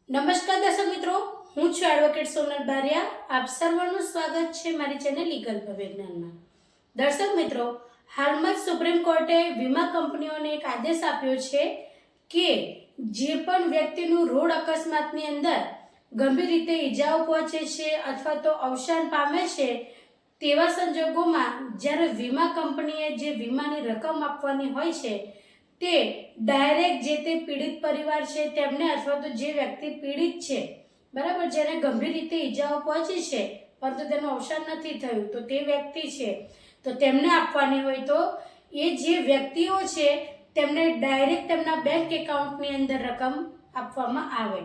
નમસ્કાર દર્શક મિત્રો, હું છું એડવોકેટ સોનલ બારિયા. આપ સર્વનું સ્વાગત છે મારી ચેનલ લીગલ વિજ્ઞાનમાં. દર્શક મિત્રો, હાલમાં જ સુપ્રીમ કોર્ટે વીમા કંપનીઓને એક આદેશ આપ્યો છે કે જે પણ વ્યક્તિનું રોડ અકસ્માતની અંદર ગંભીર રીતે ઈજાઓ પહોંચે છે અથવા તો અવસાન પામે છે તેવા સંજોગોમાં જ્યારે વીમા કંપનીએ જે વીમાની રકમ આપવાની હોય છે તે ડાયરેક્ટ જે તે પીડિત પરિવાર છે તેમને અથવા તો જે વ્યક્તિ પીડિત છે, બરાબર, જેને ગંભીર રીતે ઈજાઓ પહોંચી છે પરંતુ તેનું અવસાન નથી થયું તો તે વ્યક્તિ છે તો તેમને આપવાની હોય તો એ જે વ્યક્તિઓ છે તેમને ડાયરેક્ટ તેમના બેંક એકાઉન્ટની અંદર રકમ આપવામાં આવે.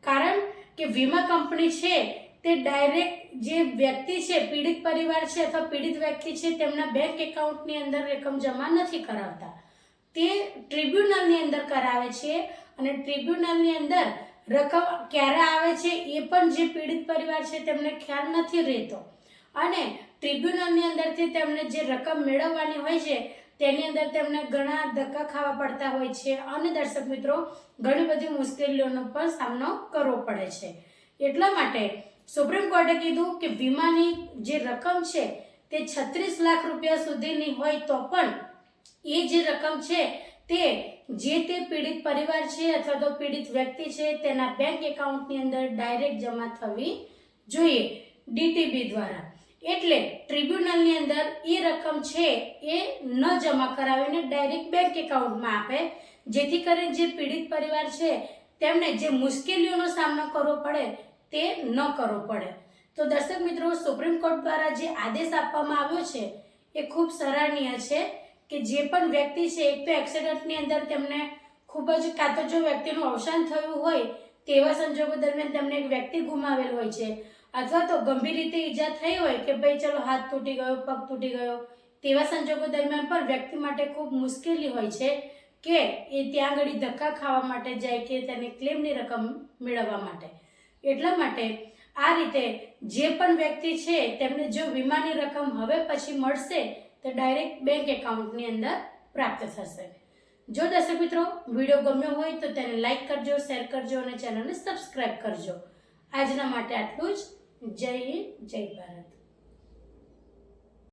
કારણ કે વીમા કંપની છે તે ડાયરેક્ટ જે વ્યક્તિ છે, પીડિત પરિવાર છે અથવા પીડિત વ્યક્તિ છે તેમના બેંક એકાઉન્ટની અંદર રકમ જમા નથી કરાવતા. તે ટ્રિબ્યુનલની અંદર કરાવે છે અને ટ્રિબ્યુનલની અંદર રકમ ક્યારે આવે છે એ પણ જે પીડિત પરિવાર છે તેમને ખ્યાલ નથી રહેતો અને ટ્રિબ્યુનલની અંદરથી તેમને જે રકમ મેળવવાની હોય છે તેની અંદર તેમને ઘણા ધક્કા ખાવા પડતા હોય છે અને દર્શક મિત્રો ઘણી બધી મુશ્કેલીઓનો પણ સામનો કરવો પડે છે. એટલા માટે સુપ્રીમ કોર્ટે કીધું કે વીમાની જે રકમ છે તે 36 લાખ રૂપિયા સુધીની હોય તો પણ એ જે રકમ છે તે જે તે પીડિત પરિવાર છે અથવા તો પીડિત વ્યક્તિ છે તેના બેંક એકાઉન્ટની અંદર ડાયરેક્ટ જમા થવી જોઈએ ડીટીબી દ્વારા. એટલે ટ્રિબ્યુનલની અંદર એ રકમ છે એ ન જમા કરાવીને ડાયરેક્ટ બેંક એકાઉન્ટમાં આપે, જેથી કરીને જે પીડિત પરિવાર છે તેમને જે મુશ્કેલીઓનો સામનો કરવો પડે તે ન કરવો પડે. તો દર્શક મિત્રો, સુપ્રીમ કોર્ટ દ્વારા જે આદેશ આપવામાં આવ્યો છે એ ખૂબ સરાહનીય છે કે જે પણ વ્યક્તિ છે, એક તો એક્સિડન્ટની અંદર તેમને ખૂબ જ, કાં તો જો વ્યક્તિનું અવસાન થયું હોય તેવા સંજોગો દરમિયાન તેમને એક વ્યક્તિ ગુમાવેલ હોય છે અથવા તો ગંભીર રીતે ઈજા થઈ હોય કે ભાઈ ચલો હાથ તૂટી ગયો, પગ તૂટી ગયો, તેવા સંજોગો દરમિયાન પણ વ્યક્તિ માટે ખૂબ મુશ્કેલી હોય છે કે એ ત્યાં આગળ ધક્કા ખાવા માટે જાય કે તેને ક્લેમની રકમ મેળવવા માટે. એટલા માટે આ રીતે જે પણ વ્યક્તિ છે તેમને જો વીમાની રકમ હવે પછી મળશે તો ડાયરેક્ટ બેંક એકાઉન્ટની અંદર પ્રાપ્ત થશે. જો દર્શક મિત્રો વિડીયો ગમ્યો હોય તો તેને લાઈક કરજો, શેર કરજો અને ચેનલને સબસ્ક્રાઈબ કરજો. આજના માટે આટલું જ. જય હિન્દ, જય ભારત.